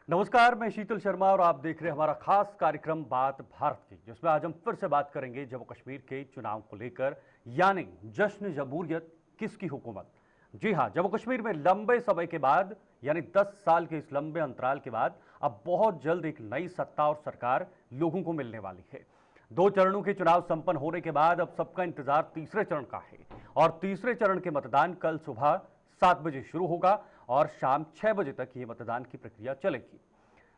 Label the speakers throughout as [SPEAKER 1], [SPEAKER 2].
[SPEAKER 1] नमस्कार, मैं शीतल शर्मा और आप देख रहे हैं हमारा खास कार्यक्रम बात भारत की, जिसमें आज हम फिर से बात करेंगे जम्मू कश्मीर के चुनाव को लेकर, यानी जश्न जमहूरियत किसकी हुकूमत। जी हां, जम्मू कश्मीर में लंबे समय के बाद, यानी 10 साल के इस लंबे अंतराल के बाद अब बहुत जल्द एक नई सत्ता और सरकार लोगों को मिलने वाली है। 2 चरणों के चुनाव संपन्न होने के बाद अब सबका इंतजार तीसरे चरण का है और तीसरे चरण के मतदान कल सुबह 7 बजे शुरू होगा और शाम 6 बजे तक ये मतदान की प्रक्रिया चलेगी।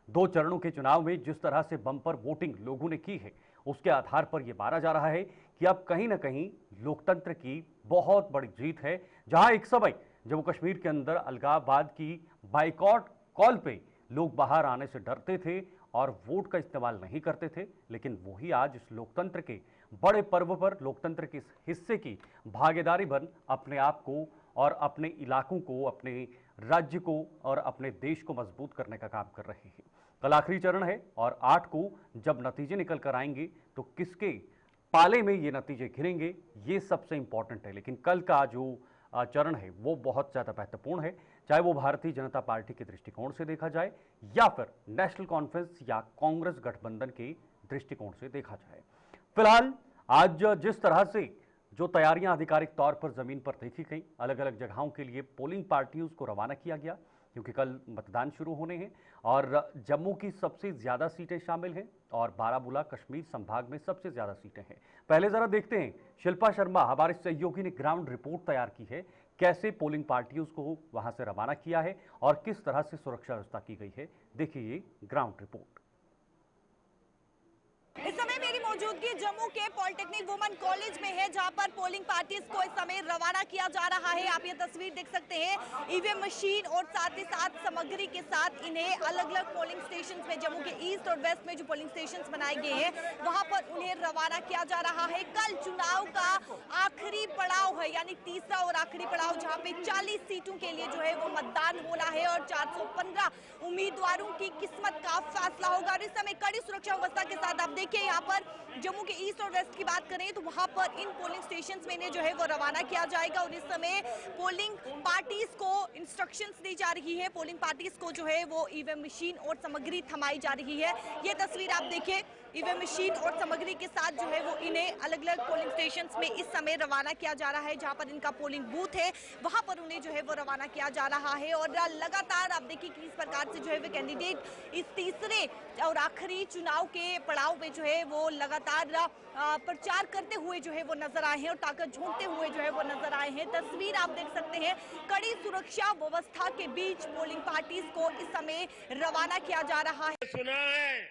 [SPEAKER 1] 2 चरणों के चुनाव में जिस तरह से बम्पर वोटिंग लोगों ने की है, उसके आधार पर यह माना जा रहा है कि अब कहीं ना कहीं लोकतंत्र की बहुत बड़ी जीत है। जहां एक समय जम्मू कश्मीर के अंदर अलगाववाद की बाइकॉट कॉल पे लोग बाहर आने से डरते थे और वोट का इस्तेमाल नहीं करते थे, लेकिन वही आज इस लोकतंत्र के बड़े पर्व पर लोकतंत्र के इस हिस्से की भागीदारी बन अपने आप को और अपने इलाकों को, अपने राज्य को और अपने देश को मजबूत करने का काम कर रहे हैं। कल आखिरी चरण है और 8 को जब नतीजे निकल कर आएंगे तो किसके पाले में ये नतीजे घिरेंगे, ये सबसे इंपॉर्टेंट है। लेकिन कल का जो चरण है वो बहुत ज़्यादा महत्वपूर्ण है, चाहे वो भारतीय जनता पार्टी के दृष्टिकोण से देखा जाए या फिर नेशनल कॉन्फ्रेंस या कांग्रेस गठबंधन के दृष्टिकोण से देखा जाए। फिलहाल आज जिस तरह से जो तैयारियां आधिकारिक तौर पर जमीन पर देखी गई, अलग अलग जगहों के लिए पोलिंग पार्टियों को रवाना किया गया, क्योंकि कल मतदान शुरू होने हैं और जम्मू की सबसे ज्यादा सीटें शामिल हैं और बारामूला कश्मीर संभाग में सबसे ज्यादा सीटें हैं। पहले जरा देखते हैं, शिल्पा शर्मा हमारे सहयोगी ने ग्राउंड रिपोर्ट तैयार की है, कैसे पोलिंग पार्टियों को वहां से रवाना किया है और किस तरह से सुरक्षा व्यवस्था की गई है। देखिए ये ग्राउंड रिपोर्ट।
[SPEAKER 2] इस समय मेरी मौजूदगी जम्मू के पॉलिटेक्निक वुमेन कॉलेज में है, जहां पर पोलिंग पार्टीज को इस समय रवाना किया जा रहा है। आप ये तस्वीर देख सकते हैं, ईवीएम मशीन और साथ ही साथ सामग्री के साथ इन्हें अलग अलग पोलिंग स्टेशंस में, जम्मू के ईस्ट और वेस्ट में जो पोलिंग स्टेशंस बनाए गए हैं, वहां पर उन्हें रवाना किया जा रहा है। कल चुनाव का आखिरी पड़ाव है, यानी तीसरा और आखिरी पड़ाव, जहां पे 40 सीटों के लिए जो है वो मतदान होना है और 415 उम्मीदवारों की किस्मत का फैसला होगा। और इस समय कड़ी सुरक्षा व्यवस्था के साथ आप देखिए, यहाँ पर जम्मू के ईस्ट और वेस्ट की बात करें तो वहां पर इन पोलिंग स्टेशंस में इन्हें जो है वो रवाना किया जाएगा और इस समय पोलिंग पार्टीज को इंस्ट्रक्शंस दी जा रही है। पोलिंग पार्टीज को जो है वो ईवीएम मशीन और सामग्री थमाई जा रही है। ये तस्वीर आप देखिए, ईवीएम मशीन और सामग्री के साथ जो है वो इन्हें अलग अलग पोलिंग स्टेशंस में इस समय रवाना किया जा रहा है। जहां पर इनका पोलिंग बूथ है वहां पर उन्हें जो है वो रवाना किया जा रहा है और लगातार आप देखिए कि इस प्रकार से जो है वो कैंडिडेट इस तीसरे और आखिरी चुनाव के पड़ाव में जो है वो लगातार प्रचार करते हुए जो है वो नजर आए हैं और ताकत झोंकते हुए जो है वो नजर आए हैं। तस्वीर आप देख सकते हैं, कड़ी सुरक्षा व्यवस्था के बीच पोलिंग पार्टीज को इस समय रवाना किया जा रहा है।
[SPEAKER 3] सुना है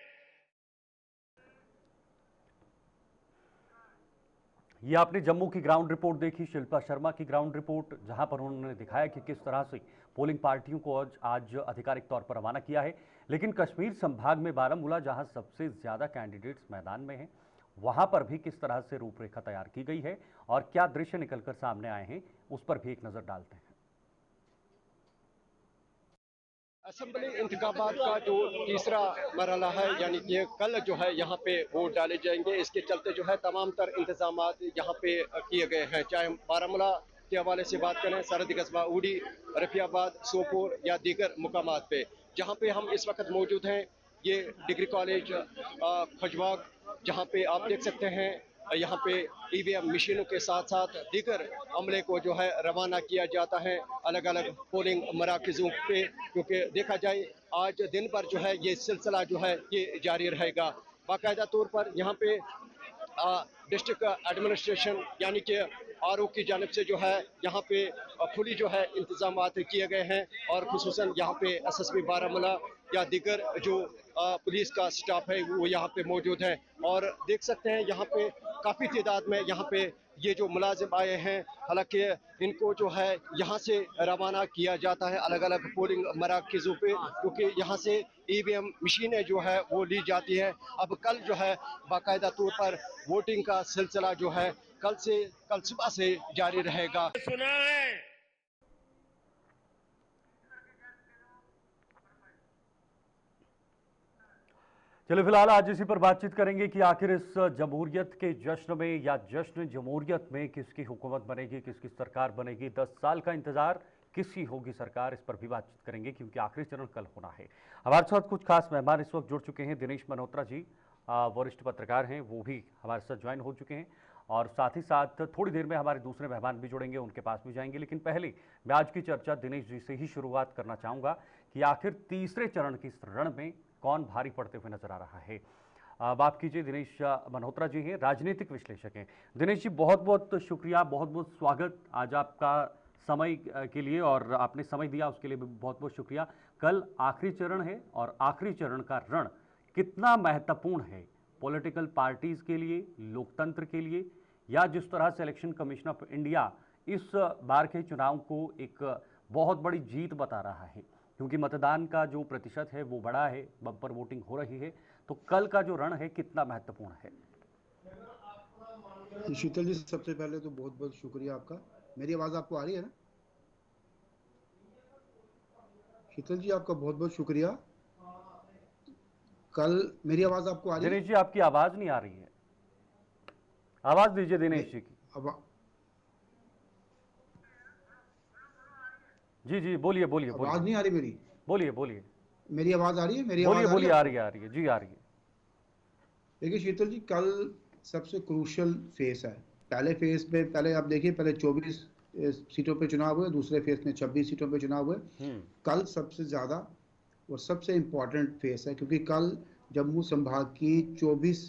[SPEAKER 1] ये आपने जम्मू की ग्राउंड रिपोर्ट देखी, शिल्पा शर्मा की ग्राउंड रिपोर्ट, जहां पर उन्होंने दिखाया कि किस तरह से पोलिंग पार्टियों को आज आधिकारिक तौर पर रवाना किया है। लेकिन कश्मीर संभाग में बारामूला, जहां सबसे ज्यादा कैंडिडेट्स मैदान में हैं, वहां पर भी किस तरह से रूपरेखा तैयार की गई है और क्या दृश्य निकलकर सामने आए हैं, उस पर भी एक नजर डालते हैं।
[SPEAKER 4] असेंबली इंतखाबात का जो तीसरा मरहला है, यानी कि कल जो है यहाँ पे वोट डाले जाएंगे। इसके चलते जो है तमाम तर इंतजाम यहाँ पे किए गए हैं। चाहे बारामूला के हवाले से बात करें, सरहदी कस्बा उड़ी, रफियाबाद, सोपोर या दीगर मुकामात पे, जहाँ पे हम इस वक्त मौजूद हैं, ये डिग्री कॉलेज खजवाग, जहाँ पे आप देख सकते हैं यहाँ पे ईवीएम मशीनों के साथ साथ दीगर अमले को जो है रवाना किया जाता है अलग अलग पोलिंग मराकज़ों पे, क्योंकि देखा जाए आज दिन भर जो है ये सिलसिला जो है ये जारी रहेगा। बाकायदा तौर पर यहाँ पे डिस्ट्रिक्ट एडमिनिस्ट्रेशन यानी कि आरओ की जानिब से जो है यहाँ पे फुली जो है इंतजाम किए गए हैं और खुसूसन यहाँ पे एसएसपी बारामूला या दीगर जो पुलिस का स्टाफ है वो यहाँ पे मौजूद है। और देख सकते हैं यहाँ पे काफ़ी तादाद में यहाँ पे ये जो मुलाजिम आए हैं, हालांकि इनको जो है यहाँ से रवाना किया जाता है अलग अलग पोलिंग मराकज़ों पे, क्योंकि यहाँ से ईवीएम मशीनें जो है वो ली जाती है। अब कल जो है बाकायदा तौर पर वोटिंग का सिलसिला जो है कल सुबह से जारी रहेगा।
[SPEAKER 3] सुना है
[SPEAKER 1] चलिए फिलहाल आज इसी पर बातचीत करेंगे कि आखिर इस जमहूरियत के जश्न में या जश्न जमहूरियत में किसकी हुकूमत बनेगी, किसकी सरकार बनेगी। 10 साल का इंतजार किसकी होगी सरकार, इस पर भी बातचीत करेंगे क्योंकि आखिरी चरण कल होना है। हमारे साथ कुछ खास मेहमान इस वक्त जुड़ चुके हैं। दिनेश मल्होत्रा जी वरिष्ठ पत्रकार हैं, वो भी हमारे साथ ज्वाइन हो चुके हैं और साथ ही साथ थोड़ी देर में हमारे दूसरे मेहमान भी जुड़ेंगे, उनके पास भी जाएंगे। लेकिन पहले मैं आज की चर्चा दिनेश जी से ही शुरुआत करना चाहूँगा कि आखिर तीसरे चरण की इस रण में कौन भारी पड़ते हुए नजर आ रहा है। बात कीजिए। दिनेश मल्होत्रा जी हैं, राजनीतिक विश्लेषक हैं। दिनेश जी बहुत बहुत शुक्रिया, बहुत बहुत स्वागत आज आपका समय के लिए, और आपने समय दिया उसके लिए भी बहुत बहुत शुक्रिया। कल आखिरी चरण है और आखिरी चरण का रण कितना महत्वपूर्ण है पॉलिटिकल पार्टीज के लिए, लोकतंत्र के लिए, या जिस तरह से इलेक्शन कमीशन ऑफ इंडिया इस बार के चुनाव को एक बहुत बड़ी जीत बता रहा है क्योंकि मतदान का जो प्रतिशत है वो बड़ा है, बम्पर वोटिंग हो रही है, तो कल का जो रण है कितना महत्वपूर्ण है?
[SPEAKER 3] शीतल जी, सबसे पहले तो बहुत बहुत शुक्रिया आपका। मेरी आवाज आपको आ रही है ना? शीतल जी, आपका बहुत बहुत शुक्रिया। कल मेरी आवाज आपको आ रही है?
[SPEAKER 1] दिनेश जी आपकी आवाज नहीं आ रही है, आवाज दीजिए दिनेश जी की। जी जी बोलिए बोलिए।
[SPEAKER 3] आवाज नहीं आ रही मेरी?
[SPEAKER 1] बोलिए बोलिए।
[SPEAKER 3] मेरी आवाज आ रही है? मेरी
[SPEAKER 1] बोलिए
[SPEAKER 3] आवाज
[SPEAKER 1] बोलिए, आ रही है जी, आ रही है।
[SPEAKER 3] देखिए शीतल जी, कल सबसे क्रूशियल फेस है। पहले फेस पे पहले आप देखिए, पहले 24 सीटों पे चुनाव हुए, दूसरे फेस में 26 सीटों पे चुनाव हुए। कल सबसे ज्यादा और सबसे इम्पोर्टेंट फेस है क्योंकि कल जम्मू संभाग की 24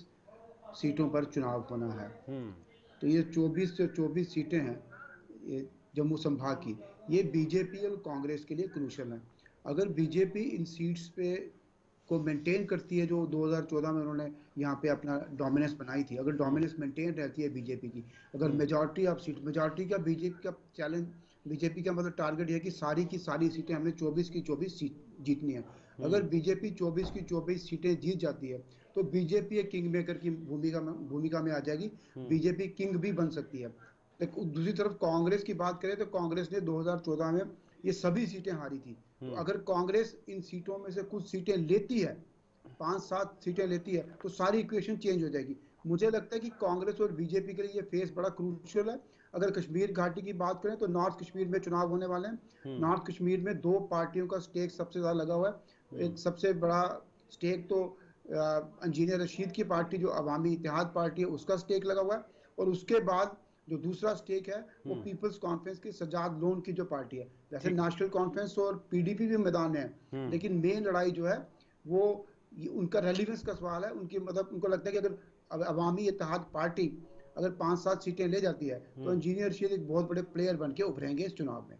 [SPEAKER 3] सीटों पर चुनाव होना है। तो ये 24 से 24 सीटें हैं ये जम्मू संभाग की, ये बीजेपी और कांग्रेस के लिए क्रूशियल है। अगर बीजेपी इन सीट्स पे को मेंटेन करती है जो 2014 में उन्होंने यहाँ पे अपना डोमिनेंस बनाई थी, अगर डोमिनेंस मेंटेन रहती है बीजेपी की, अगर मेजॉरिटी ऑफ सीट, मेजॉरिटी का बीजेपी का चैलेंज, बीजेपी का मतलब टारगेट है कि सारी की सारी सीटें हमने 24 की 24 सीट जीतनी है। अगर बीजेपी 24 की 24 सीटें जीत जाती है तो बीजेपी एक किंग मेकर की भूमिका में आ जाएगी, बीजेपी किंग भी बन सकती है। दूसरी तरफ कांग्रेस की बात करें तो कांग्रेस ने 2014 में ये सभी सीटें हारी थी। तो अगर कांग्रेस इन सीटों में से कुछ सीटें लेती है, 5-7 सीटें लेती है, तो सारी इक्वेशन चेंज हो जाएगी। मुझे लगता है कि कांग्रेस और बीजेपी के लिए ये फेस बड़ा क्रूशियल है। अगर कश्मीर घाटी की बात करें तो नॉर्थ कश्मीर में चुनाव होने वाले हैं। नॉर्थ कश्मीर में 2 पार्टियों का स्टेक सबसे ज्यादा लगा हुआ है। एक सबसे बड़ा स्टेक तो इंजीनियर रशीद की पार्टी जो अवामी इत्तेहाद पार्टी है उसका स्टेक लगा हुआ है, और उसके बाद जो दूसरा स्टेक है वो पीपल्स कॉन्फ्रेंस की सज्जाद लोन की जो पार्टी है। वैसे नेशनल कॉन्फ्रेंस और पीडीपी भी मैदान है, लेकिन मेन लड़ाई जो है वो उनका रेलिवेंस का सवाल है। उनकी मतलब उनको लगता है कि अगर अवामी इत्तेहाद पार्टी अगर 5-7 सीटें ले जाती है तो इंजीनियर रशीद एक बहुत बड़े प्लेयर बन के उभरेंगे इस चुनाव में।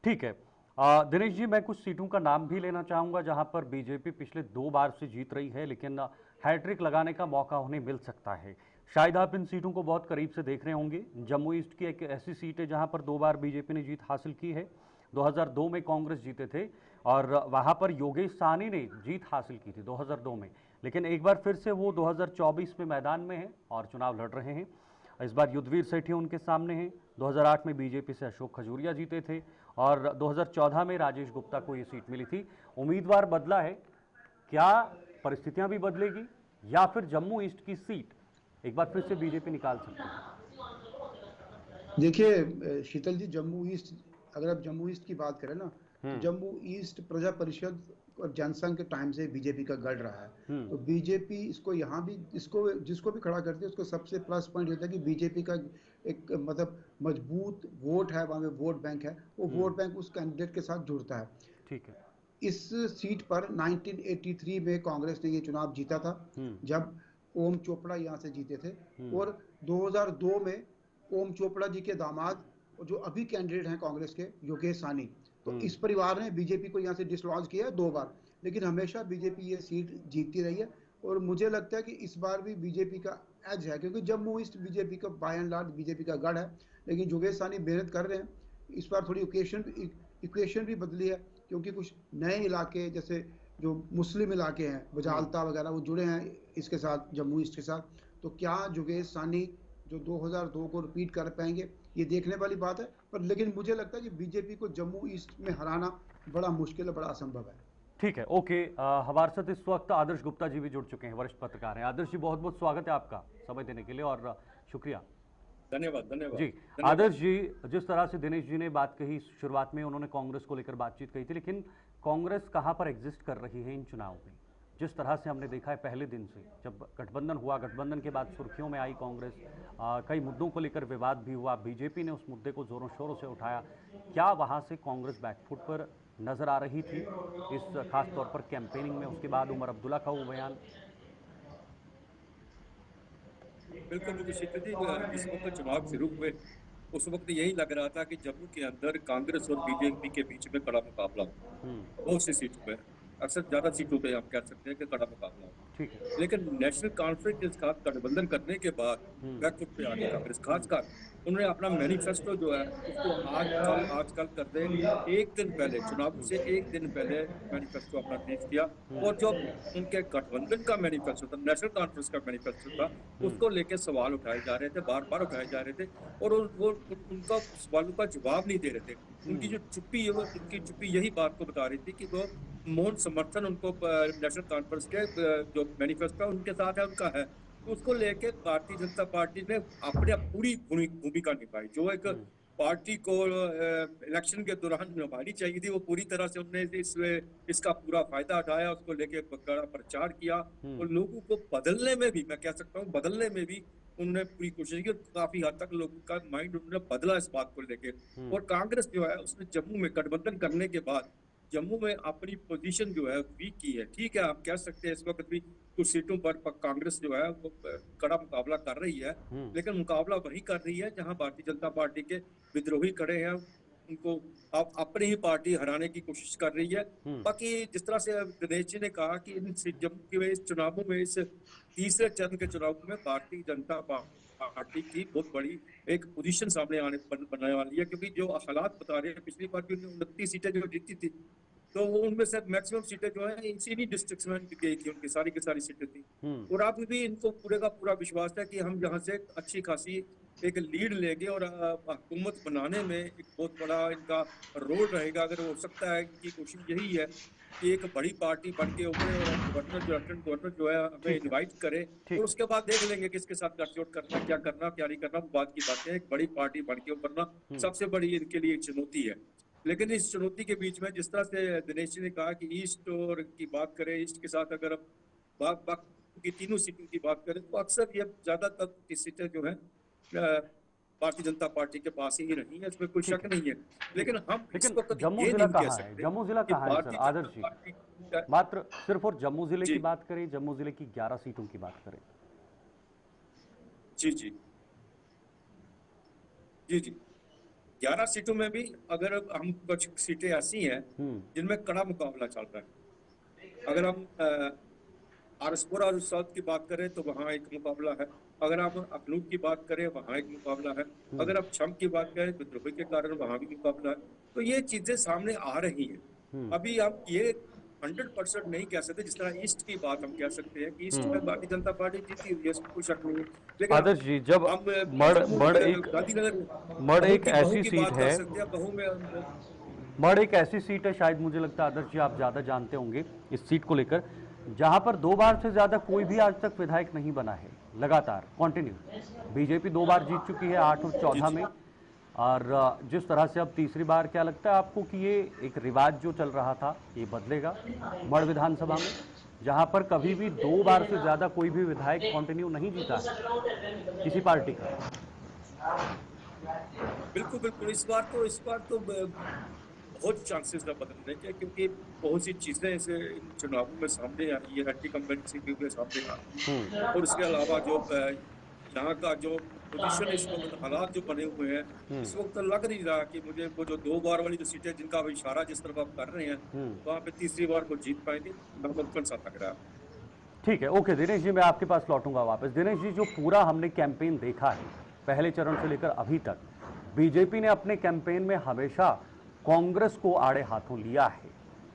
[SPEAKER 1] ठीक है दिनेश जी, मैं कुछ सीटों का नाम भी लेना चाहूंगा जहां पर बीजेपी पिछले 2 बार से जीत रही है, लेकिन हैट्रिक लगाने का मौका उन्हें मिल सकता है। शायद आप इन सीटों को बहुत करीब से देख रहे होंगे। जम्मू ईस्ट की एक ऐसी सीट है जहां पर 2 बार बीजेपी ने जीत हासिल की है। 2002 में कांग्रेस जीते थे और वहां पर योगेश साहनी ने जीत हासिल की थी 2002 में, लेकिन एक बार फिर से वो 2024 में मैदान में है और चुनाव लड़ रहे हैं। इस बार युद्धवीर सेठी उनके सामने हैं। 2008 में बीजेपी से अशोक खजूरिया जीते थे और 2014 में राजेश गुप्ता को ये सीट मिली थी। उम्मीदवार बदला है, क्या परिस्थितियां भी बदलेगी या फिर जम्मू ईस्ट की सीट एक बार फिर से बीजेपी निकाल सकती है?
[SPEAKER 3] देखिए शीतल जी, जम्मू ईस्ट, अगर आप जम्मू ईस्ट की बात करें ना तो जम्मू ईस्ट प्रजा परिषद और जनसंघ के टाइम से बीजेपी का गढ़ रहा है। तो बीजेपी इसको यहाँ भी जिसको भी खड़ा करती है उसको सबसे प्लस पॉइंट होता है कि बीजेपी का एक मतलब मजबूत वोट है, वहां पे वोट बैंक है, वो वोट बैंक उस कैंडिडेट के साथ जुड़ता है।
[SPEAKER 1] ठीक है।
[SPEAKER 3] इस सीट पर 1983 में कांग्रेस ने ये चुनाव जीता था जब ओम चोपड़ा यहाँ से जीते थे, और 2002 में ओम चोपड़ा जी के दामाद जो अभी कैंडिडेट हैं कांग्रेस के, योगेश साहनी, तो इस परिवार ने बीजेपी को यहाँ से डिसलॉन्च किया है 2 बार, लेकिन हमेशा बीजेपी ये सीट जीतती रही है। और मुझे लगता है कि इस बार भी बीजेपी का एज है क्योंकि जम्मू ईस्ट बीजेपी का बाय एंड लार्ज बीजेपी का गढ़ है, लेकिन योगेश साहनी मेहनत कर रहे हैं। इस बार थोड़ी इक्वेशन भी बदली है क्योंकि कुछ नए इलाके जैसे जो मुस्लिम इलाके हैं, बजालता वगैरह, वो जुड़े हैं इसके साथ, जम्मू ईस्ट के साथ। तो क्या योगेश साहनी जो 2002 को रिपीट कर पाएंगे, ये देखने वाली बात है। पर लेकिन मुझे लगता है कि बीजेपी को जम्मू ईस्ट में हराना बड़ा मुश्किल है, बड़ा असंभव है।
[SPEAKER 1] ठीक है, ओके। हमारे साथ इस वक्त आदर्श गुप्ता जी भी जुड़ चुके हैं, वरिष्ठ पत्रकार हैं। आदर्श जी बहुत बहुत स्वागत है आपका समय देने के लिए और शुक्रिया।
[SPEAKER 5] धन्यवाद धन्यवाद
[SPEAKER 1] जी।
[SPEAKER 5] धन्यवाद।
[SPEAKER 1] आदर्श जी, जिस तरह से दिनेश जी ने बात कही, शुरुआत में उन्होंने कांग्रेस को लेकर बातचीत कही थी, लेकिन कांग्रेस कहां पर एग्जिस्ट कर रही है इन चुनाव में? जिस तरह से हमने देखा है पहले दिन से, जब गठबंधन हुआ, गठबंधन के बाद सुर्खियों में आई कांग्रेस, कई मुद्दों को लेकर विवाद भी हुआ, बीजेपी ने उस मुद्दे को जोरों शोरों से उठाया। क्या वहां से कांग्रेस बैकफुट पर नजर आ रही थी इस खास तौर पर कैंपेनिंग में? उसके बाद उमर अब्दुल्ला का वो बयान।
[SPEAKER 5] बिल्कुल बिल्कुल शीतल जी, जिस वक्त चुनाव शुरू हुए उस वक्त यही लग रहा था कि जम्मू के अंदर कांग्रेस और बीजेपी के बीच में कड़ा मुकाबला हो, बहुत सी सीटों पे, अक्सर ज्यादा सीटों पे हम कह सकते हैं कि कड़ा मुकाबला हो।
[SPEAKER 1] ठीक है।
[SPEAKER 5] लेकिन नेशनल कॉन्फ्रेंस के साथ गठबंधन करने के बाद बैकफुट पे आ गई कांग्रेस, खासकर उन्होंने अपना मैनिफेस्टो जो है उसको आजकल कर दे, एक दिन पहले चुनाव से एक दिन पहले मैनिफेस्टो अपना रिलीज किया। और जो उनके गठबंधन का मैनिफेस्टो था, नेशनल कॉन्फ्रेंस का मैनिफेस्टो था, उसको लेके सवाल उठाए जा रहे थे, बार बार उठाए जा रहे थे, और वो उनका सवालों का जवाब नहीं दे रहे थे। उनकी जो चुप्पी है, वो उनकी चुप्पी यही बात को बता रही थी कि वो मौन समर्थन उनको नेशनल कॉन्फ्रेंस के जो मैनिफेस्टो उनके साथ है, उनका है। तो उसको लेके भारतीय जनता पार्टी ने अपने पूरी भूमिका निभाई, जो एक पार्टी को इलेक्शन के दौरान निभानी चाहिए थी, वो पूरी तरह से उन्होंने इसका पूरा फायदा उठाया, उसको लेके बड़ा प्रचार किया, और लोगों को बदलने में भी, मैं कह सकता हूँ बदलने में भी उन्होंने पूरी कोशिश की। काफी हद तक लोगों का माइंड उन्होंने बदला इस बात को लेके। और कांग्रेस जो है उसने जम्मू में गठबंधन करने के बाद जम्मू में अपनी पोजीशन जो है वीक की है। ठीक है, आप कह सकते हैं इस वक्त भी कुछ सीटों पर कांग्रेस जो है वो कड़ा मुकाबला कर रही है, लेकिन मुकाबला वही कर रही है जहां भारतीय जनता पार्टी के विद्रोही खड़े हैं, उनको आप अपनी ही पार्टी हराने की कोशिश कर रही है। बाकी जिस तरह से दिनेश जी ने कहा कि इन जम्मू के इस चुनावों में, इस तीसरे चरण के चुनाव में भारतीय जनता पार्टी की बहुत बड़ी एक पोजीशन सामने बनने वाली है, क्योंकि जो हालात बता रहे हैं, पिछली बार भी 29 सीटें जो जीती थी, तो उनमें से मैक्सिमम सीटें जो है इसी डिस्ट्रिक्ट में गई थी, उनकी सारी की सारी सीटें थी। और अभी भी इनको पूरे का पूरा विश्वास है कि हम यहाँ से अच्छी खासी एक लीड लेंगे, और हुकूमत बनाने में एक बहुत बड़ा इनका रोल रहेगा। अगर हो सकता है, इनकी कोशिश यही है कि एक बड़ी पार्टी बन के उभरे, और गवर्नर जो है हमें इनवाइट करे, और उसके बाद देख लेंगे किसके साथ गठजोड़ करना, क्या नहीं करना, बात की बात है। एक बड़ी पार्टी बन के उभरना सबसे बड़ी इनके लिए चुनौती है। लेकिन इस चुनौती के बीच में जिस तरह से दिनेश जी ने कहा कि ईस्ट और की बात करें, ईस्ट के साथ अगर हम की तीनों सीटों की बात करें, तो अक्सर ये ज्यादातर की सीटें जो है भारतीय जनता पार्टी के पास ही रही है, इसमें कोई शक नहीं है। लेकिन हम इस वक्त
[SPEAKER 1] जम्मू जिला कहाँ है? जम्मू जिला कहाँ है सर आदर्श जी? मात्र सिर्फ और जम्मू जिले की बात करें, जम्मू जिले की 11 सीटों की बात करें।
[SPEAKER 5] जी जी जी जी 11 सीटों में भी अगर हम कुछ सीटें ऐसी हैं जिनमें कड़ा मुकाबला चल रहा है। अगर हम आरसपुरा और साउथ की बात करें तो वहाँ एक मुकाबला है। अगर आप अखनूर की बात करें, वहाँ एक मुकाबला है। अगर आप छम की बात करें, विद्रोही के कारण वहाँ भी मुकाबला है। तो ये चीजें सामने आ रही हैं। अभी आप ये 100% नहीं कह सकते, जिस तरह ईस्ट की बात हम कह सकते हैं कि ईस्ट में भारतीय जनता पार्टी जीती हुई है, इसमें कोई शक नहीं है। लेकिन
[SPEAKER 1] आदर्श जी, जब मड़ एक ऐसी सीट है, मड़ एक ऐसी सीट है, शायद मुझे लगता है आदर्श जी आप ज्यादा जानते होंगे इस सीट को लेकर, जहां पर 2 बार से ज्यादा कोई भी आज तक विधायक नहीं बना है लगातार कंटिन्यू। बीजेपी 2 बार जीत चुकी है, 8 और 14 में, और जिस तरह से अब तीसरी बार, क्या लगता है आपको कि ये एक रिवाज जो चल रहा था ये बदलेगा मड़ विधानसभा में, जहां पर कभी भी 2 बार से ज्यादा कोई भी विधायक कंटिन्यू नहीं जीता है किसी पार्टी का?
[SPEAKER 5] बिल्कुल बिल्कुल, इस बार तो बहुत चांसेस है बदलने के, क्योंकि बहुत सी चीजें ऐसे चुनावों में सामने आई है, एंटी कंपेंसी के सामने आई, और इसके अलावा जो यहाँ का जो पोजीशन, इस वक्त हालात जो बने हुए हैं, इस वक्त लग नहीं रहा कि मुझे वो जो 2 बार वाली जो सीटें जिनका इशारा जिस तरफ आप कर रहे हैं, वहाँ पे तीसरी बार को जीत पाएंगे, नामुमकिन सा लग रहा है।
[SPEAKER 1] ठीक है, ओके दिनेश जी, मैं आपके पास लौटूंगा वापस। दिनेश जी, जो पूरा हमने कैंपेन देखा है पहले चरण से लेकर अभी तक, बीजेपी ने अपने कैंपेन में हमेशा कांग्रेस को आड़े हाथों लिया है,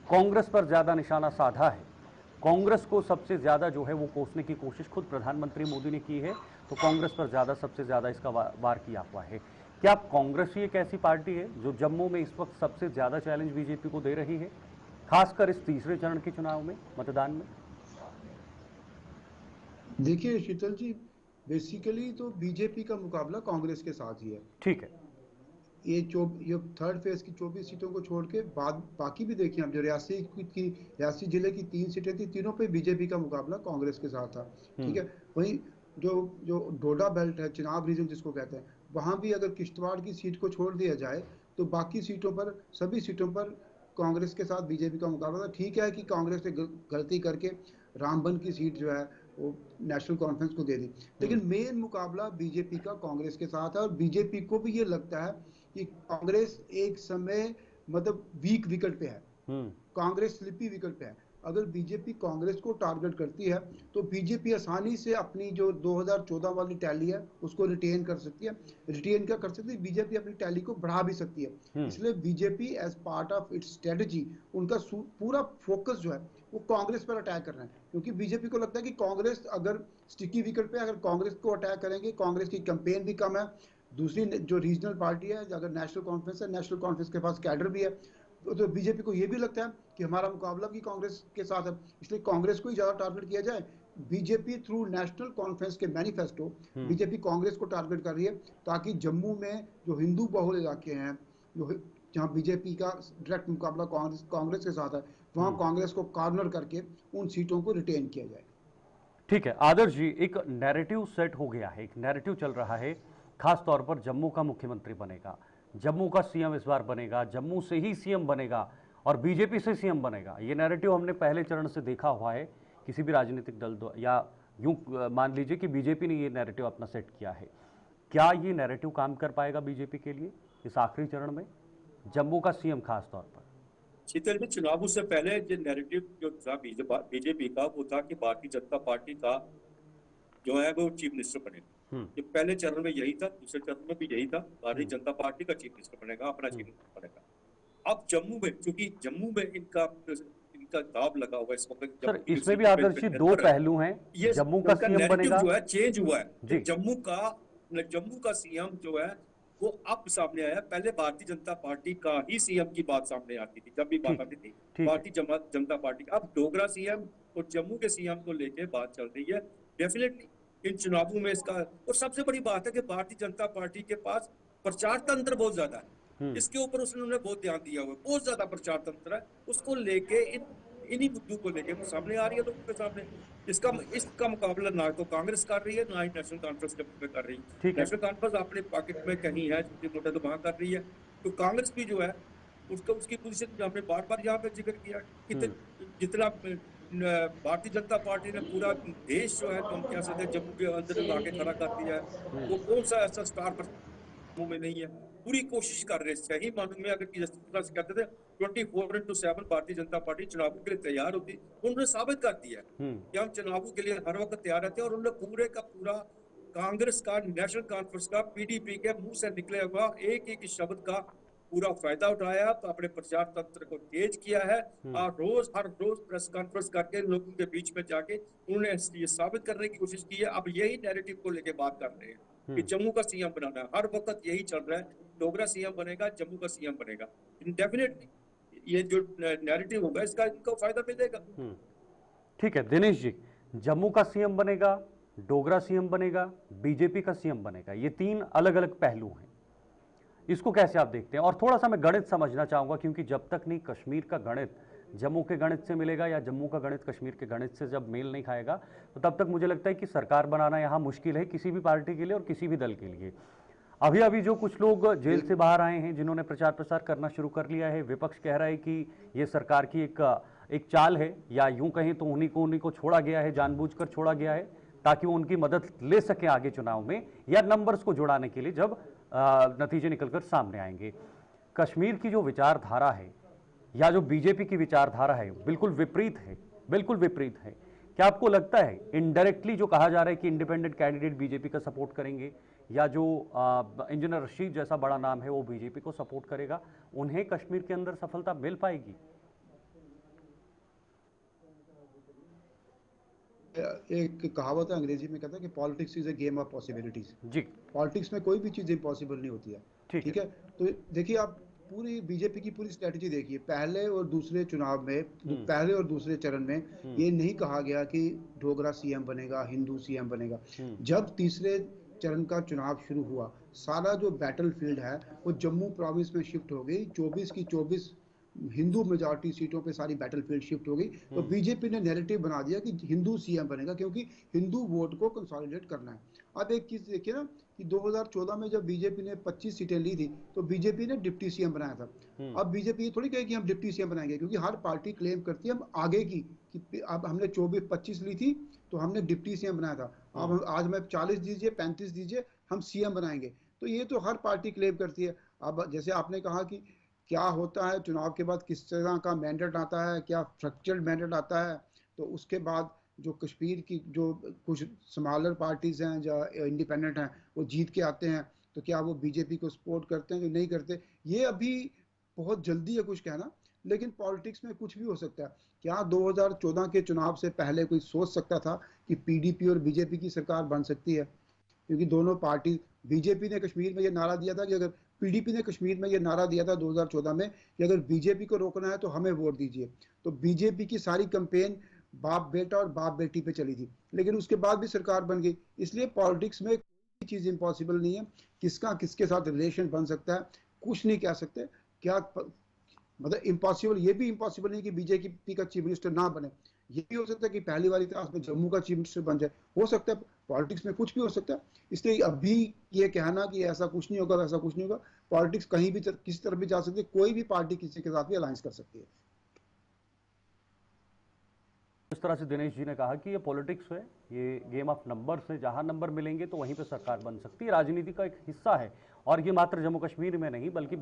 [SPEAKER 1] कांग्रेस पर ज्यादा निशाना साधा है, कांग्रेस को सबसे ज्यादा जो है वो कोसने की कोशिश खुद प्रधानमंत्री मोदी ने की है, तो कांग्रेस पर सबसे ज्यादा इसका वार किया हुआ है। क्या कांग्रेस ही एक ऐसी पार्टी है जो जम्मू में इस वक्त सबसे ज्यादा चैलेंज बीजेपी को दे रही है, खासकर इस तीसरे चरण के चुनाव में, मतदान में?
[SPEAKER 3] देखिए शीतल जी, बेसिकली तो बीजेपी का मुकाबला कांग्रेस के साथ ही है।
[SPEAKER 1] ठीक है।
[SPEAKER 3] ये थर्ड फेज की 24 सीटों को छोड़ के बाद बाकी भी देखिए आप, जो रियासी जिले की 3 सीटें थी, तीनों पे बीजेपी का मुकाबला कांग्रेस के साथ था। ठीक है। वहीं जो जो डोडा बेल्ट है, चिनाब रीजन जिसको कहते हैं, वहां भी अगर किश्तवाड़ की सीट को छोड़ दिया जाए तो बाकी सीटों पर, सभी सीटों पर कांग्रेस के साथ बीजेपी का मुकाबला था। ठीक है कि कांग्रेस ने गलती करके रामबन की सीट जो है वो नेशनल कॉन्फ्रेंस को दे दी, लेकिन मेन मुकाबला बीजेपी का कांग्रेस के साथ है। और बीजेपी को भी ये लगता है कि कांग्रेस एक समय मतलब वीक विकेट पे है, कांग्रेस स्लिपी विकेट पे है। अगर बीजेपी कांग्रेस को टारगेट करती है तो बीजेपी आसानी से अपनी जो 2014 वाली टैली है उसको रिटेन कर सकती है। रिटेन क्या कर सकती है, बीजेपी अपनी टैली को बढ़ा भी सकती है। इसलिए BJP as part of its strategy, उनका पूरा फोकस जो है वो कांग्रेस पर अटैक करना है, क्योंकि बीजेपी को लगता है कि कांग्रेस अगर स्टिकी विकेट पे, अगर कांग्रेस को अटैक करेंगे, कांग्रेस की कैंपेन भी कम है। दूसरी जो रीजनल पार्टी है, अगर नेशनल कॉन्फ्रेंस है, नेशनल कॉन्फ्रेंस के पास कैडर भी है, तो बीजेपी को यह भी लगता है कि हमारा मुकाबला भी कांग्रेस के साथ है, इसलिए कांग्रेस को ही ज्यादा टारगेट किया जाए। बीजेपी थ्रू नेशनल कॉन्फ्रेंस के मैनिफेस्टो बीजेपी कांग्रेस को टारगेट कर रही है, ताकि जम्मू में जो हिंदू बहुल इलाके हैं, जहां बीजेपी का डायरेक्ट मुकाबला कांग्रेस के साथ है, वहां कांग्रेस को कॉर्नर करके उन सीटों को रिटेन किया जाए।
[SPEAKER 1] ठीक है आदर्श जी, एक नैरेटिव सेट हो गया है, एक नैरेटिव चल रहा है, खास तौर पर जम्मू का मुख्यमंत्री बनेगा, जम्मू का सीएम इस बार बनेगा, जम्मू से ही सीएम बनेगा और बीजेपी से सीएम बनेगा। ये नैरेटिव हमने पहले चरण से देखा हुआ है किसी भी राजनीतिक दल या यूं मान लीजिए कि बीजेपी ने ये नैरेटिव अपना सेट किया है। क्या ये नैरेटिव काम कर पाएगा बीजेपी के लिए इस आखिरी चरण में, जम्मू का सीएम खास तौर पर?
[SPEAKER 5] शीतल जी, चुनावों से पहले जो नैरेटिव जो था बीजेपी का, वो था कि भारतीय जनता पार्टी का जो है वो चीफ मिनिस्टर बनेगा। ये पहले चरण में यही था, दूसरे चरण में भी यही था, भारतीय जनता पार्टी का चीफ मिनिस्टर बनेगा, अपना चीफ मिनिस्टर बनेगा। अब जम्मू में, क्योंकि जम्मू में इनका दाव लगा हुआ है इस वक्त।
[SPEAKER 1] सर इसमें भी आदर्श जी दो पहलू हैं, जम्मू का सीएम बनेगा
[SPEAKER 5] जो है चेंज हुआ है। जम्मू का सीएम जो है वो अब सामने आया। पहले भारतीय जनता पार्टी का ही सीएम की बात सामने आती थी, जब भी बात आती थी भारतीय जनता पार्टी। अब डोगरा सीएम और जम्मू के सीएम को लेके बात चल रही है। डेफिनेटली इन चुनावों में इसका, और सबसे बड़ी बात है कि भारतीय जनता पार्टी के पास प्रचार तंत्र बहुत ज्यादा है, इसके ऊपर उन्होंने बहुत ध्यान दिया हुआ है, बहुत ज्यादा प्रचार तंत्र है, उसको लेके इन्हीं मुद्दों को लेके सामने आ रही है लोगों के सामने। इसका मुकाबला ना तो कांग्रेस कर रही है, ना ही नेशनल कॉन्फ्रेंस में कर रही है। नेशनल कॉन्फ्रेंस अपने पॉकेट में कहीं है, मोटा तो वहां कर रही है, तो कांग्रेस भी जो है उसकी पोजीशन हमने बार बार यहाँ पे जिक्र किया कि जितना भारतीय जनता पार्टी ने पूरा देश जो है तो हम कह सकते हैं जम्मू के अंदर लाके खड़ा कर दिया है, वो कौन सा ऐसा स्टार पर में नहीं है। पूरी कोशिश कर रहे हैं, सही मानूं में अगर से कहते थे 24/7 भारतीय जनता पार्टी चुनावों के लिए तैयार होती, उन्होंने साबित कर दिया कि हम चुनावों के लिए हर वक्त तैयार रहते हैं। और उन्होंने पूरे का पूरा कांग्रेस का, नेशनल कॉन्फ्रेंस का, पीडीपी के मुंह से निकले हुआ एक एक शब्द का पूरा फायदा उठाया, तो अपने प्रचार तंत्र को तेज किया है। और हर रोज प्रेस कॉन्फ्रेंस करके लोगों के बीच में जाके उन्होंने ये साबित करने की कोशिश की है। अब यही नैरेटिव को लेके बात कर रहे हैं कि जम्मू का सीएम बनाना है, हर वक्त यही चल रहा है, डोगरा सीएम बनेगा, जम्मू का सीएम बनेगा। डेफिनेटली ये जो नैरेटिव होगा इसका इनको फायदा मिलेगा।
[SPEAKER 1] ठीक है दिनेश जी, जम्मू का सीएम बनेगा, डोगरा सीएम बनेगा, बीजेपी का सीएम बनेगा, ये तीन अलग अलग पहलू हैं, इसको कैसे आप देखते हैं? और थोड़ा सा मैं गणित समझना चाहूंगा, क्योंकि जब तक नहीं कश्मीर का गणित जम्मू के गणित से मिलेगा या जम्मू का गणित कश्मीर के गणित से जब मेल नहीं खाएगा, तो तब तक मुझे लगता है कि सरकार बनाना यहाँ मुश्किल है किसी भी पार्टी के लिए और किसी भी दल के लिए। अभी अभी जो कुछ लोग जेल से बाहर आए हैं, जिन्होंने प्रचार प्रसार करना शुरू कर लिया है, विपक्ष कह रहा है कि ये सरकार की एक चाल है, या यूं कहें तो उन्हीं को छोड़ा गया है, जानबूझकर छोड़ा गया है ताकि वो उनकी मदद ले सके आगे चुनाव में, या नंबर्स को जुड़ाने के लिए जब नतीजे निकलकर सामने आएंगे। कश्मीर की जो विचारधारा है या जो बीजेपी की विचारधारा है बिल्कुल विपरीत है, बिल्कुल विपरीत है। क्या आपको लगता है इनडायरेक्टली जो कहा जा रहा है कि इंडिपेंडेंट कैंडिडेट बीजेपी का सपोर्ट करेंगे, या जो इंजीनियर रशीद जैसा बड़ा नाम है वो बीजेपी को सपोर्ट करेगा, उन्हें कश्मीर के अंदर सफलता मिल पाएगी?
[SPEAKER 3] एक कहावत है अंग्रेजी में, कहता है कि politics is a game of possibilities.
[SPEAKER 1] जी,
[SPEAKER 3] पॉलिटिक्स में कोई भी चीज इम्पॉसिबल नहीं होती है। ठीक है, तो देखिए आप पूरी बीजेपी की पूरी स्ट्रेटजी देखिए, पहले और दूसरे चुनाव में, पहले और दूसरे चरण में ये नहीं कहा गया कि डोगरा सीएम बनेगा, हिंदू सीएम बनेगा। जब तीसरे चरण का चुनाव शुरू हुआ, सारा जो बैटलफील्ड है वो जम्मू प्रोविंस में शिफ्ट हो गई। 24 की 24 हिंदू मेजॉरिटी सीटों पे सारी बैटलफील्ड शिफ्ट हो गई। तो बीजेपी ने नैरेटिव बना दिया कि हिंदू सीएम बनेगा, क्योंकि हिंदू वोट को कंसोलिडेट करना है। अब एक चीज देखिए ना कि 2014 में जब बीजेपी ने 25 सीटें ली थी तो बीजेपी ने डिप्टी सीएम बनाया था। अब बीजेपी ये थोड़ी कहे कि हम डिप्टी सीएम बनाएंगे, क्योंकि हर पार्टी क्लेम करती है हम आगे की, कि अब हमने 25 ली थी तो हमने डिप्टी सीएम बनाया था, अब आज में 40 दीजिए, 35 दीजिए, हम सीएम बनाएंगे। तो ये तो हर पार्टी क्लेम करती है। अब जैसे आपने कहा कि क्या होता है चुनाव के बाद, किस तरह का मैंडेट आता है, क्या स्ट्रक्चर्ड मैंडेट आता है, तो उसके बाद जो कश्मीर की जो कुछ स्मॉलर पार्टीज हैं जो इंडिपेंडेंट हैं वो जीत के आते हैं, तो क्या वो बीजेपी को सपोर्ट करते हैं कि नहीं करते, ये अभी बहुत जल्दी है कुछ कहना। लेकिन पॉलिटिक्स में कुछ भी हो सकता है। क्या 2014 के चुनाव से पहले कोई सोच सकता था कि पीडीपी और बीजेपी की सरकार बन सकती है? क्योंकि दोनों पार्टी, बीजेपी ने कश्मीर में ये नारा दिया था कि अगर पीडीपी ने कश्मीर में ये नारा दिया था 2014 में कि अगर बीजेपी को रोकना है तो हमें वोट दीजिए, तो बीजेपी की सारी कैंपेन बाप बेटा और बाप बेटी पे चली थी, लेकिन उसके बाद भी सरकार बन गई। इसलिए पॉलिटिक्स में कोई चीज इम्पॉसिबल नहीं है। किसका किसके साथ रिलेशन बन सकता है कुछ नहीं कह सकते। क्या मतलब इम्पॉसिबल, ये भी इम्पॉसिबल नहीं कि बीजेपी का चीफ मिनिस्टर ना बने, ये भी हो सकता है कि पहली बार इतिहास में जम्मू का चीफ मिनिस्टर बन जाए, हो सकता है। पॉलिटिक्स में कुछ भी हो सकता है। इसलिए अभी ये कहना कि ऐसा कुछ नहीं होगा, वैसा कुछ नहीं होगा, पॉलिटिक्स कहीं भी किसी तरफ भी जा सकती है, कोई भी पार्टी किसी के साथ भी अलायंस कर सकती है।
[SPEAKER 1] इस तरह से दिनेश जी ने कहा कि ये पॉलिटिक्स है, ये गेम ऑफ नंबर्स है, जहां नंबर मिलेंगे तो वहीं पे सरकार बन सकती है, राजनीति का एक हिस्सा है। और ये मात्र जम्मू कश्मीर में नहीं बल्कि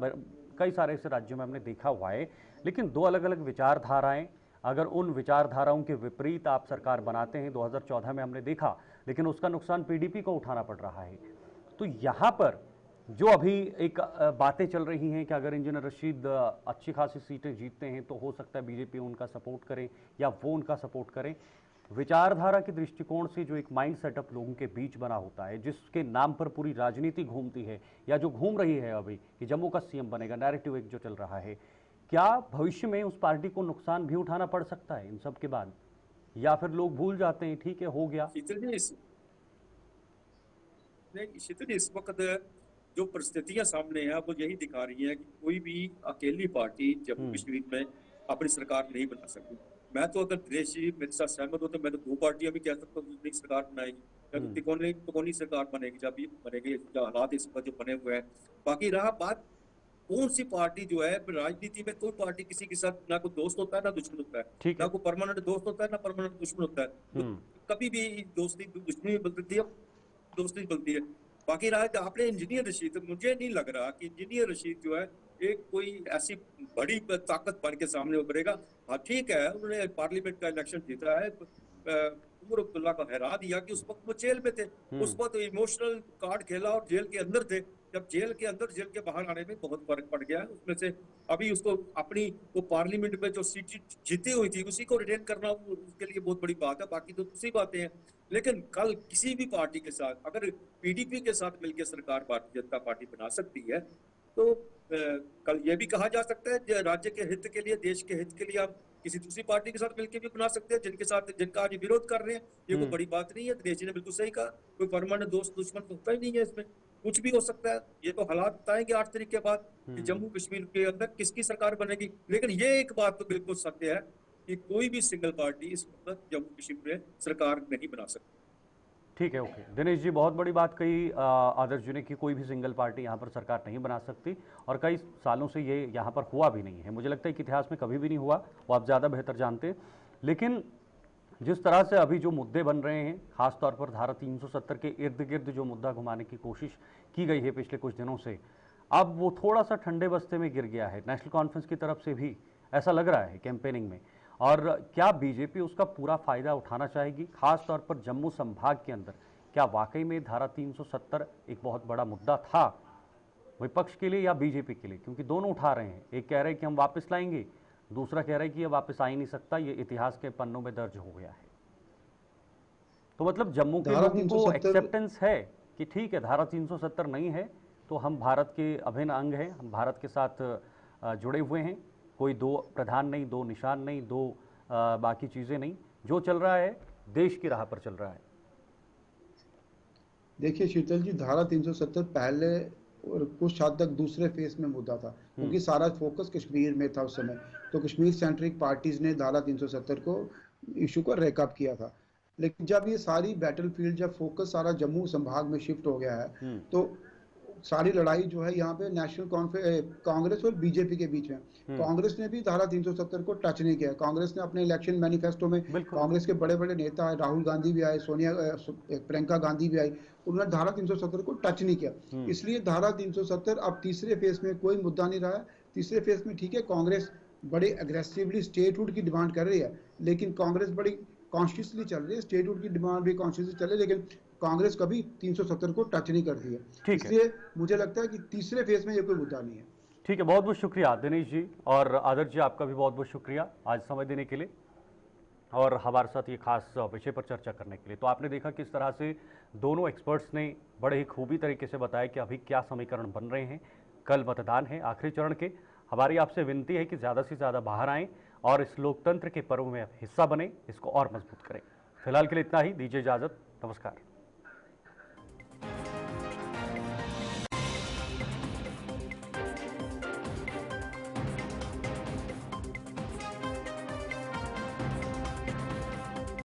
[SPEAKER 1] कई सारे ऐसे राज्यों में हमने देखा हुआ है। लेकिन दो अलग अलग विचारधाराएं, अगर उन विचारधाराओं के विपरीत आप सरकार बनाते हैं, 2014 में हमने देखा, लेकिन उसका नुकसान पीडीपी को उठाना पड़ रहा है। तो यहाँ पर जो अभी एक बातें चल रही हैं कि अगर इंजीनियर रशीद अच्छी खासी सीटें जीतते हैं तो हो सकता है बीजेपी उनका सपोर्ट करे या वो उनका सपोर्ट करें, विचारधारा के दृष्टिकोण से जो एक माइंड सेटअप लोगों के बीच बना होता है, जिसके नाम पर पूरी राजनीति घूमती है या जो घूम रही है अभी कि जम्मू का सीएम बनेगा, नैरेटिव एक जो चल रहा है, क्या भविष्य में उस पार्टी को नुकसान भी उठाना पड़ सकता है इन सब के बाद, या फिर लोग भूल जाते हैं ठीक है हो गया?
[SPEAKER 5] शीतल, इस वक्त जो परिस्थितियां सामने है वो यही दिखा रही है कि कोई भी अकेली पार्टी जम्मू कश्मीर में अपनी सरकार नहीं बना सकती। मैं तो अगर दिनेश जी मेरे साथ सहमत हो तो मैं तो दो पार्टियां भी कह सकता हूँ अपनी सरकार बनाएगी, तिकोनी सरकार बनेगी जब भी बनेगी, हालात इस पर जो बने हुए हैं। बाकी रहा बात कौन सी पार्टी जो है, राजनीति में कोई पार्टी किसी के साथ ना कोई दोस्त होता है ना दुश्मन होता है, ना कोई परमानेंट दोस्त होता है ना परमानेंट दुश्मन होता है। तो कभी भी दोस्ती दुश्मनी बनती है, दोस्ती बनती है। बाकी रहा आपने इंजीनियर रशीद, मुझे नहीं लग रहा कि इंजीनियर रशीद जो है एक कोई ऐसी बड़ी ताकत बन के सामने उभरेगा। हाँ ठीक है, उन्होंने पार्लियामेंट का इलेक्शन जीता है, उमर अब्दुल्ला को हरा दिया कि उस वक्त वो जेल में थे, उस वक्त इमोशनल कार्ड खेला और जेल के अंदर थे। जब जेल के अंदर जेल के बाहर आने में बहुत फर्क पड़ गया है। उसमें से अभी उसको अपनी वो पार्लियामेंट में जो सीट जीती हुई थी उसी को रिटेन करना उसके लिए बहुत बड़ी बात है। बाकी तो दूसरी बातें हैं। लेकिन कल किसी भी पार्टी के साथ, अगर पीडीपी के साथ मिलकर सरकार भारतीय जनता पार्टी बना सकती है तो कल ये भी कहा जा सकता है राज्य के हित के लिए, देश के हित के लिए आप किसी दूसरी पार्टी के साथ मिलकर भी बना सकते हैं जिनका आज विरोध कर रहे हैं। ये कोई बड़ी बात नहीं है। दिनेश जी ने बिल्कुल सही कहा, कोई परमानेंट दोस्त दुश्मन तो होता ही नहीं है, इसमें कुछ भी हो सकता है। ये तो हालात बताएंगे 8 तारीख के बाद कि जम्मू कश्मीर के अंदर किसकी सरकार बनेगी। लेकिन ये एक बात तो बिल्कुल सत्य है कि कोई भी सिंगल पार्टी इस वक्त जम्मू कश्मीर में सरकार नहीं बना सकती।
[SPEAKER 1] ठीक है, ओके। दिनेश जी बहुत बड़ी बात कही आदर्श जी ने कि कोई भी सिंगल पार्टी यहाँ पर सरकार नहीं बना सकती, और कई सालों से ये यहाँ पर हुआ भी नहीं है। मुझे लगता है कि इतिहास में कभी भी नहीं हुआ, वो आप ज़्यादा बेहतर जानते हैं। लेकिन जिस तरह से अभी जो मुद्दे बन रहे हैं, खासतौर पर धारा 370 के इर्द गिर्द जो मुद्दा घुमाने की कोशिश की गई है पिछले कुछ दिनों से, अब वो थोड़ा सा ठंडे बस्ते में गिर गया है। नेशनल कॉन्फ्रेंस की तरफ से भी ऐसा लग रहा है कैंपेनिंग में। और क्या बीजेपी उसका पूरा फायदा उठाना चाहेगी, खास तौर पर जम्मू संभाग के अंदर? क्या वाकई में धारा 370 एक बहुत बड़ा मुद्दा था विपक्ष के लिए या बीजेपी के लिए? क्योंकि दोनों उठा रहे हैं, एक कह रहे हैं कि हम वापस लाएंगे, दूसरा कह रहा है कि ये वापस आ ही नहीं सकता, ये इतिहास के पन्नों में दर्ज हो गया है। तो मतलब जम्मू के लोगों को एक्सेप्टेंस है कि ठीक है धारा 370 नहीं है तो हम भारत के अभिन्न अंग हैं, हम भारत के साथ जुड़े हुए हैं। कोई दो प्रधान नहीं, दो निशान नहीं, दो बाकी चीज़ें नहीं, जो चल रहा है देश की राह पर चल रहा है।
[SPEAKER 3] देखिए शीतल जी, धारा 370 पहले और कुछ हद तक दूसरे फेज में मुद्दा था, क्योंकि सारा फोकस कश्मीर में था उस समय। तो कश्मीर सेंट्रिक पार्टीज ने धारा 370 को इशू को रेकअप किया था। लेकिन जब ये सारी बैटलफील्ड, जब फोकस सारा जम्मू संभाग में शिफ्ट हो गया है, तो सारी लड़ाई जो है यहाँ पे नेशनल कांग्रेस और बीजेपी के बीच में। कांग्रेस ने भी धारा 370 को टच नहीं किया। कांग्रेस ने अपने इलेक्शन मैनिफेस्टो में, कांग्रेस के बड़े बड़े नेता है, राहुल गांधी भी आए, प्रियंका गांधी भी आई, उन्होंने धारा 370 को टच नहीं किया। इसलिए धारा 370 अब तीसरे फेज में कोई मुद्दा नहीं रहा है। तीसरे फेज में ठीक है, कांग्रेस बड़ी अग्रेसिवली स्टेटहुड की डिमांड कर रही है, लेकिन कांग्रेस बड़ी कॉन्शियसली चल रही है, स्टेटहुड की डिमांड भी कॉन्शियसली चल रही है, लेकिन कांग्रेस कभी 370 को टच नहीं करती है। इसलिए मुझे लगता है कि तीसरे फेज में ये कोई मुद्दा नहीं है।
[SPEAKER 1] ठीक है, बहुत बहुत शुक्रिया दिनेश जी, और आदर्श जी आपका भी बहुत बहुत शुक्रिया आज समय देने के लिए और हमारे साथ ये खास विषय पर चर्चा करने के लिए। तो आपने देखा किस तरह से दोनों एक्सपर्ट्स ने बड़े ही खूबी तरीके से बताया कि अभी क्या समीकरण बन रहे हैं। कल मतदान है आखिरी चरण के। हमारी आपसे विनती है कि ज़्यादा से ज़्यादा बाहर आएँ और इस लोकतंत्र के पर्व में हिस्सा बने, इसको और मजबूत करें। फिलहाल के लिए इतना ही, दीजिए इजाज़त, नमस्कार।